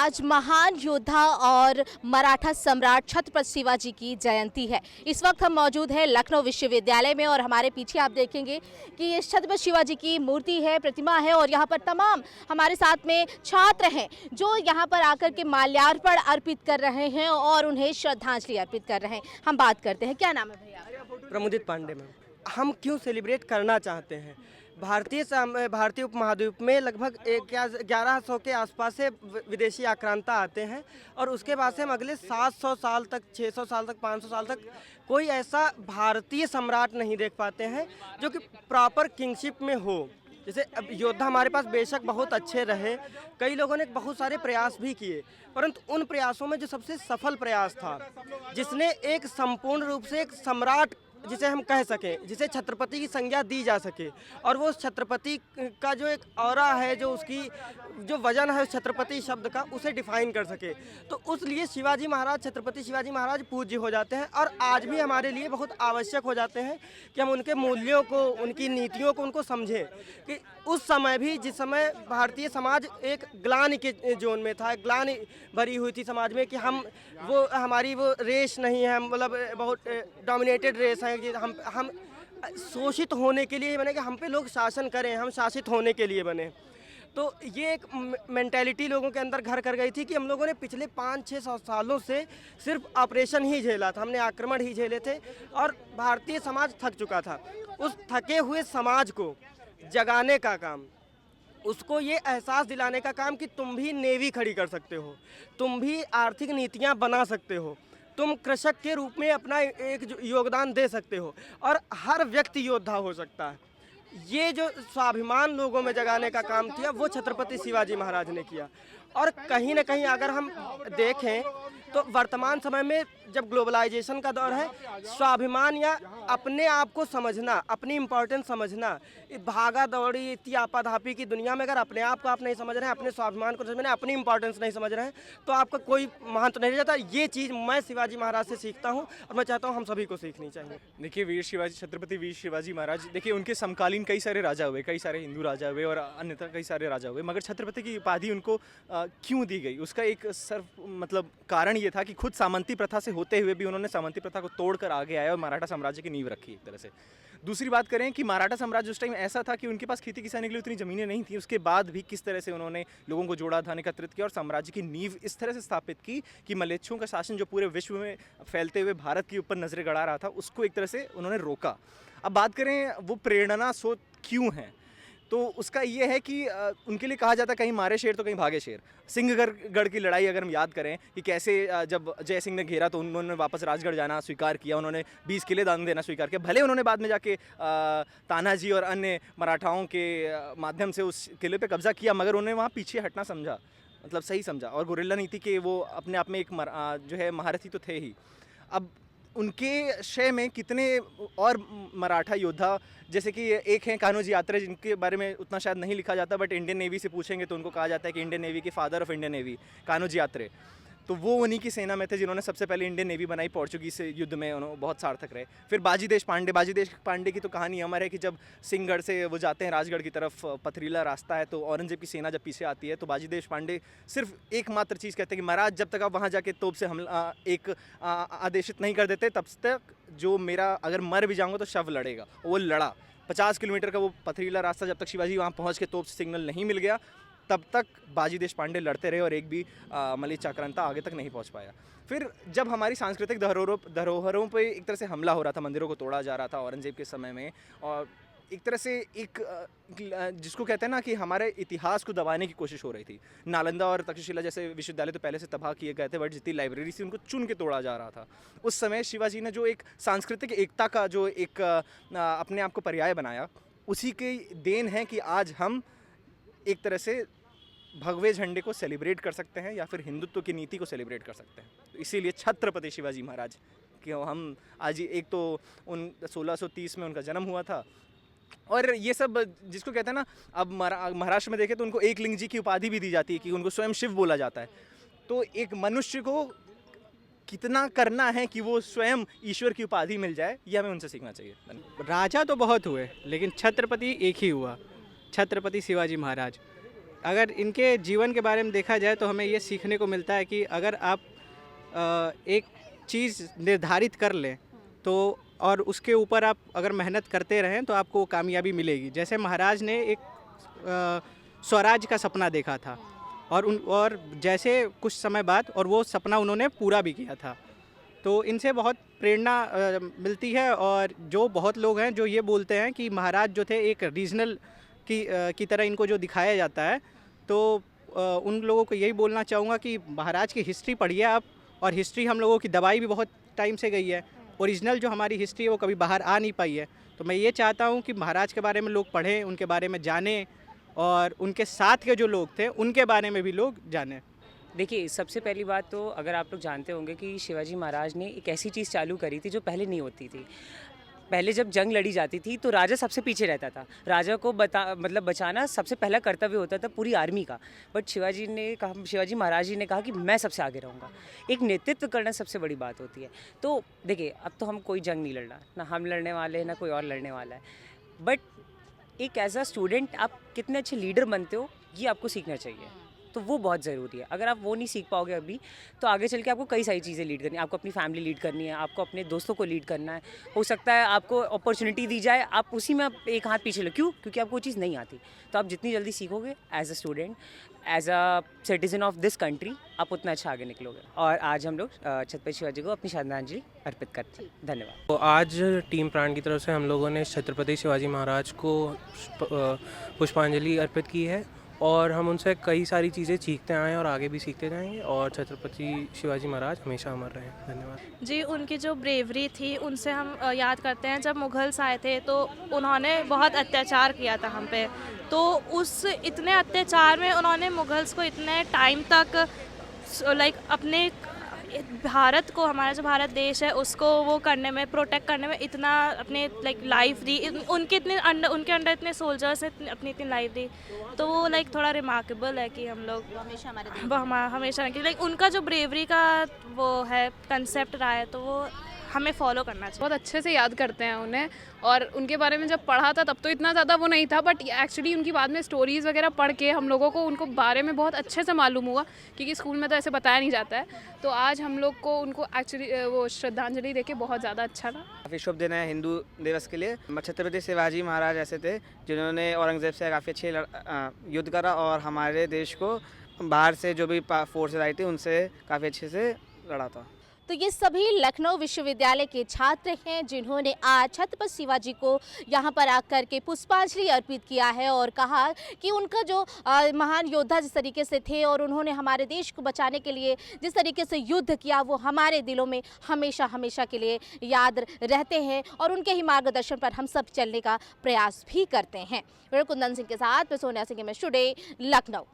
आज महान योद्धा और मराठा सम्राट छत्रपति शिवाजी की जयंती है। इस वक्त हम मौजूद हैं लखनऊ विश्वविद्यालय में और हमारे पीछे आप देखेंगे कि इस छत्रपति शिवाजी की मूर्ति है, प्रतिमा है और यहाँ पर तमाम हमारे साथ में छात्र हैं जो यहाँ पर आकर के माल्यार्पण अर्पित कर रहे हैं और उन्हें श्रद्धांजलि अर्पित कर रहे हैं। हम बात करते हैं, क्या नाम है भैया? प्रमुदित पांडे मैम। हम क्यों सेलिब्रेट करना चाहते हैं? भारतीय उपमहाद्वीप में लगभग 1100 के आसपास से विदेशी आक्रांता आते हैं और उसके बाद से हम अगले 700 साल तक, 600 साल तक, 500 साल तक कोई ऐसा भारतीय सम्राट नहीं देख पाते हैं जो कि प्रॉपर किंगशिप में हो। जैसे अब योद्धा हमारे पास बेशक बहुत अच्छे रहे, कई लोगों ने बहुत सारे प्रयास भी किए, परंतु उन प्रयासों में जो सबसे सफल प्रयास था, जिसने एक संपूर्ण रूप से एक सम्राट जिसे हम कह सकें, जिसे छत्रपति की संज्ञा दी जा सके, और वो छत्रपति का जो एक ऑरा है, जो उसकी जो वजन है छत्रपति शब्द का, उसे डिफाइन कर सके, तो उस लिए शिवाजी महाराज, छत्रपति शिवाजी महाराज पूज्य हो जाते हैं और आज भी हमारे लिए बहुत आवश्यक हो जाते हैं कि हम उनके मूल्यों को, उनकी नीतियों को, उनको समझें कि उस समय भी, जिस समय भारतीय समाज एक ग्लानि के जोन में था, ग्लानि भरी हुई थी समाज में कि हम हमारी वो रेस नहीं है, हम मतलब बहुत डोमिनेटेड रेस है, हम शोषित होने के लिए बने कि हम पे लोग शासन करें, हम शासित होने के लिए बने। तो ये एक मेंटेलिटी लोगों के अंदर घर कर गई थी कि हम लोगों ने पिछले 500-600 सालों से सिर्फ ऑपरेशन ही झेला था, हमने आक्रमण ही झेले थे और भारतीय समाज थक चुका था। उस थके हुए समाज को जगाने का काम, उसको ये एहसास दिलाने का काम कि तुम भी नेवी खड़ी कर सकते हो, तुम भी आर्थिक नीतियाँ बना सकते हो, तुम कृषक के रूप में अपना एक योगदान दे सकते हो और हर व्यक्ति योद्धा हो सकता है। ये जो स्वाभिमान लोगों में जगाने का काम किया वो छत्रपति शिवाजी महाराज ने किया। और कहीं ना कहीं अगर हम देखें तो वर्तमान समय में जब ग्लोबलाइजेशन का दौर है, स्वाभिमान या अपने आप को समझना, अपनी इम्पोर्टेंस समझना, भागा दौड़ी इतनी आपाधापी की दुनिया में अगर अपने आप को आप नहीं समझ रहे हैं, अपने स्वाभिमान को समझ रहे हैं, अपनी इम्पोर्टेंस नहीं समझ रहे हैं, तो आपका कोई महत्व नहीं रहता। ये चीज़ मैं शिवाजी महाराज से सीखता हूँ और मैं चाहता हूँ हम सभी को सीखनी चाहिए। देखिए, छत्रपति वीर शिवाजी महाराज, देखिए उनके समकालीन कई सारे राजा हुए, कई सारे हिंदू राजा हुए और अन्यथा कई सारे राजा हुए, मगर छत्रपति की उपाधि उनको क्यों दी गई, उसका एक मतलब कारण ये था कि खुद सामंती प्रथा से होते हुए भी उन्होंने सामंती प्रथा को तोड़कर आगे आए और मराठा साम्राज्य की नींव रखी एक तरह से। दूसरी बात करें कि मराठा साम्राज्य उस टाइम ऐसा था कि उनके पास खेती किसानी के लिए उतनी ज़मीनें नहीं थी, उसके बाद भी किस तरह से उन्होंने लोगों को जोड़ा, धन एकत्रित किया और साम्राज्य की नींव इस तरह से स्थापित की कि मलेच्छों का शासन जो पूरे विश्व में फैलते हुए भारत के ऊपर नजरें गड़ा रहा था, उसको एक तरह से उन्होंने रोका। अब बात करें वो प्रेरणा स्रोत क्यों है, तो उसका ये है कि उनके लिए कहा जाता है कहीं मारे शेर तो कहीं भागे शेर। सिंहगढ़ की लड़ाई अगर हम याद करें कि कैसे जब जय सिंह ने घेरा तो उन्होंने वापस राजगढ़ जाना स्वीकार किया, उन्होंने 20 किले दान देना स्वीकार किया। भले उन्होंने बाद में जाके तानाजी और अन्य मराठाओं के माध्यम से उस किले पे कब्जा किया, मगर उन्होंने वहाँ पीछे हटना समझा, मतलब सही समझा, और गुरिल्ला नीति के वो अपने आप में एक जो है महारथी तो थे ही। अब उनके शय में कितने और मराठा योद्धा, जैसे कि एक हैं कान्होजी यात्रे, जिनके बारे में उतना शायद नहीं लिखा जाता, बट इंडियन नेवी से पूछेंगे तो उनको कहा जाता है कि इंडियन नेवी के father of Indian navy Kanhoji यात्रे। तो वो उन्हीं की सेना में थे जिन्होंने सबसे पहले इंडियन नेवी बनाई, पोर्चुगीज से युद्ध में उन्होंने बहुत सार्थक रहे। फिर बाजी देश पांडे की तो कहानी अमर है कि जब सिंहगढ़ से वो जाते हैं राजगढ़ की तरफ, पथरीला रास्ता है, तो औरंगजेब की सेना जब पीछे आती है तो बाजी देश पांडे सिर्फ एकमात्र चीज़ कहते हैं कि महाराज जब तक आप वहाँ जाके तोप से हमला एक आदेशित नहीं कर देते, तब तक जो मेरा अगर मर भी जाऊँगा तो शव लड़ेगा। वो लड़ा 50 किलोमीटर का वो पथरीला रास्ता, जब तक शिवाजी वहाँ पहुँच के तोप से सिग्नल नहीं मिल गया तब तक बाजी देश पांडे लड़ते रहे और एक भी मलेच्छ आक्रांता आगे तक नहीं पहुंच पाया। फिर जब हमारी सांस्कृतिक धरोहरों पे एक तरह से हमला हो रहा था, मंदिरों को तोड़ा जा रहा था औरंगजेब के समय में, और एक तरह से एक जिसको कहते हैं ना कि हमारे इतिहास को दबाने की कोशिश हो रही थी। नालंदा और तक्षशिला जैसे विश्वविद्यालय तो पहले से तबाह किए गए थे, बट जितनी लाइब्रेरी थी उनको चुन के तोड़ा जा रहा था। उस समय शिवाजी ने जो एक सांस्कृतिक एकता का जो एक अपने आप को पर्याय बनाया, उसी की देन है कि आज हम एक तरह से भगवे झंडे को सेलिब्रेट कर सकते हैं या फिर हिंदुत्व की नीति को सेलिब्रेट कर सकते हैं। तो इसीलिए छत्रपति शिवाजी महाराज क्यों हम आज, एक तो उन 1630 में उनका जन्म हुआ था, और ये सब जिसको कहते हैं ना, अब महाराष्ट्र में देखें तो उनको एक लिंग जी की उपाधि भी दी जाती है कि उनको स्वयं शिव बोला जाता है। तो एक मनुष्य को कितना करना है कि वो स्वयं ईश्वर की उपाधि मिल जाए, ये हमें उनसे सीखना चाहिए। राजा तो बहुत हुए लेकिन छत्रपति एक ही हुआ, छत्रपति शिवाजी महाराज। अगर इनके जीवन के बारे में देखा जाए तो हमें ये सीखने को मिलता है कि अगर आप एक चीज़ निर्धारित कर लें तो और उसके ऊपर आप अगर मेहनत करते रहें तो आपको कामयाबी मिलेगी। जैसे महाराज ने एक स्वराज का सपना देखा था और जैसे कुछ समय बाद और वो सपना उन्होंने पूरा भी किया था। तो इनसे बहुत प्रेरणा मिलती है। और जो बहुत लोग हैं जो ये बोलते हैं कि महाराज जो थे एक रीजनल की तरह इनको जो दिखाया जाता है, तो उन लोगों को यही बोलना चाहूँगा कि महाराज की हिस्ट्री पढ़िए आप। और हिस्ट्री हम लोगों की दबाई भी बहुत टाइम से गई है। ओरिजिनल जो हमारी हिस्ट्री है वो कभी बाहर आ नहीं पाई है। तो मैं ये चाहता हूँ कि महाराज के बारे में लोग पढ़ें, उनके बारे में जानें और उनके साथ के जो लोग थे उनके बारे में भी लोग जानें। देखिए, सबसे पहली बात तो अगर आप लोग जानते होंगे कि शिवाजी महाराज ने एक ऐसी चीज़ चालू करी थी जो पहले नहीं होती थी। पहले जब जंग लड़ी जाती थी तो राजा सबसे पीछे रहता था। राजा को बचाना सबसे पहला कर्तव्य होता था पूरी आर्मी का। बट शिवाजी महाराज जी ने कहा कि मैं सबसे आगे रहूँगा। एक नेतृत्व करना सबसे बड़ी बात होती है। तो देखिए, अब तो हम कोई जंग नहीं लड़ना, ना हम लड़ने वाले हैं ना कोई और लड़ने वाला है। बट एक एज अ स्टूडेंट आप कितने अच्छे लीडर बनते हो ये आपको सीखना चाहिए। तो वो बहुत ज़रूरी है। अगर आप वो नहीं सीख पाओगे अभी, तो आगे चल के आपको कई सारी चीज़ें लीड करनी है। आपको अपनी फैमिली लीड करनी है, आपको अपने दोस्तों को लीड करना है। हो सकता है आपको अपॉर्चुनिटी दी जाए, आप उसी में एक हाथ पीछे लो। क्यों? क्योंकि आपको वो चीज़ नहीं आती। तो आप जितनी जल्दी सीखोगे as a student, as a citizen of this country, आप उतना अच्छा आगे निकलोगे। और आज हम लोग छत्रपति शिवाजी को अपनी श्रद्धांजलि अर्पित करते हैं। धन्यवाद। तो आज टीम प्राण की तरफ से हम लोगों ने छत्रपति शिवाजी महाराज को पुष्पांजलि अर्पित की है और हम उनसे कई सारी चीज़ें सीखते आए हैं और आगे भी सीखते जाएंगे। और छत्रपति शिवाजी महाराज हमेशा अमर रहे। धन्यवाद जी। उनकी जो ब्रेवरी थी उनसे हम याद करते हैं। जब मुग़ल्स आए थे तो उन्होंने बहुत अत्याचार किया था हम पे। तो उस इतने अत्याचार में उन्होंने मुग़ल्स को इतने टाइम तक अपने भारत को, हमारा जो भारत देश है उसको वो करने में, प्रोटेक्ट करने में इतना अपने लाइफ दी। उनके अंडर इतने सोल्जर्स ने अपनी इतनी लाइफ दी। तो वो थोड़ा रिमार्केबल है कि हम लोग हमेशा हमेशा उनका जो ब्रेवरी का वो है कंसेप्ट रहा है, तो वो हमें फॉलो करना चाहिए। बहुत अच्छे से याद करते हैं उन्हें। और उनके बारे में जब पढ़ा था तब तो इतना ज़्यादा वो नहीं था, बट एक्चुअली उनकी बाद में स्टोरीज़ वगैरह पढ़ के हम लोगों को उनको बारे में बहुत अच्छे से मालूम हुआ, क्योंकि स्कूल में तो ऐसे बताया नहीं जाता है। तो आज हम लोग को उनको एक्चुअली वो श्रद्धांजलि देके बहुत ज़्यादा अच्छा था। काफ़ी शुभ दिन है हिंदू दिवस के लिए। छत्रपति शिवाजी महाराज ऐसे थे जिन्होंने औरंगज़ेब से काफ़ी अच्छे युद्ध करा और हमारे देश को बाहर से जो भी फोर्सेज आई थी उनसे काफ़ी अच्छे से लड़ा था। तो ये सभी लखनऊ विश्वविद्यालय के छात्र हैं जिन्होंने आज छत्रपति शिवाजी को यहाँ पर आकर के पुष्पांजलि अर्पित किया है और कहा कि उनका जो महान योद्धा जिस तरीके से थे और उन्होंने हमारे देश को बचाने के लिए जिस तरीके से युद्ध किया, वो हमारे दिलों में हमेशा हमेशा के लिए याद रहते हैं और उनके ही मार्गदर्शन पर हम सब चलने का प्रयास भी करते हैं। कुंदन सिंह के साथ मैं सोनिया सिंह, में टुडे लखनऊ।